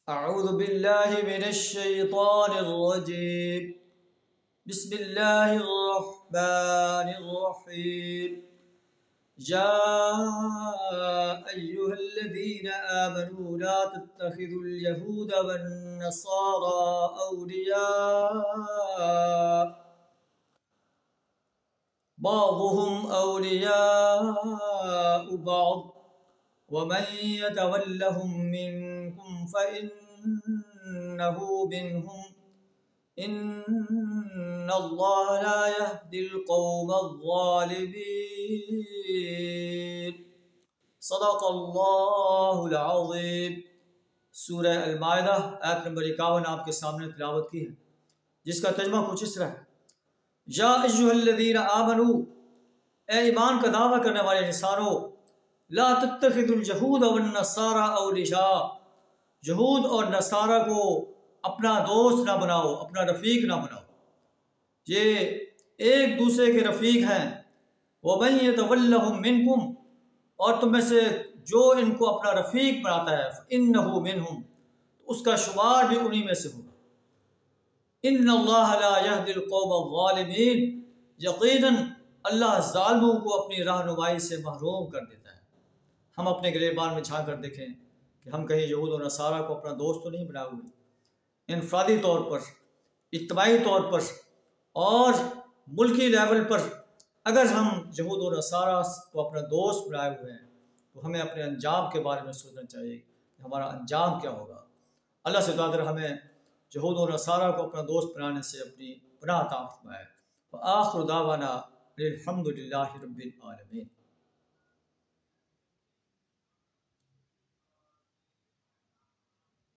أعوذ بالله من الشيطان الرجيم. بسم الله الرحمن الرحيم. يا أيها الذين آمنوا لا تتخذوا اليهود والنصارى أولياء بعضهم أولياء بعض ومن يتولهم منكم فإنه منهم إن الله لا يهدي القوم الظالمين. صدق اللہ العظیم. سورہ المائدہ آیت نمبر 51 آپ کے سامنے تلاوت کی ہے، جس کا ترجمہ کچھ اس طرح ہے: یا ایھا الذین آمنوا، اے ایمان کا دعویٰ کرنے والے انسانوں، لا تتخذوا اليہود والنصارى اولیاء، یہود اور نصارہ کو اپنا دوست نہ بناؤ، اپنا رفیق نہ بناؤ، یہ ایک دوسرے کے رفیق ہیں. وَمَن يَتَوَلَّهُم مِّنكُمْ، اور تم میں سے جو ان کو اپنا رفیق بناتا ہے فَإِنَّهُ مِنْهُمْ، اس کا شمار بھی انہی میں سے ہوگا. إِنَّ اللَّهَ لَا يَهْدِي الْقَوْمَ الظَّالِمِينَ، یقیناً اللہ ظالموں کو اپنی رہنمائی سے محروم کر دیتا ہے. ہم اپنے گریبان میں جھانک کر دیکھیں کہ ہم کہیں یہود اور نصارہ کو اپنا دوست تو نہیں بنائے ہوئے. انفرادی طور پر، اجتماعی طور پر اور ملکی لیول پر اگر ہم یہود و نصارہ کو اپنا دوست بنائے ہوئے ہیں تو ہمیں اپنے انجام کے بارے میں سوچنا چاہیے کہ ہمارا انجام کیا ہوگا. اللہ سے دعا کر ہمیں یہود و نصارہ کو اپنا دوست بنانے سے اپنی پناہ عطا فرمائے. وآخر دعوانا الحمد للہ رب العالمین.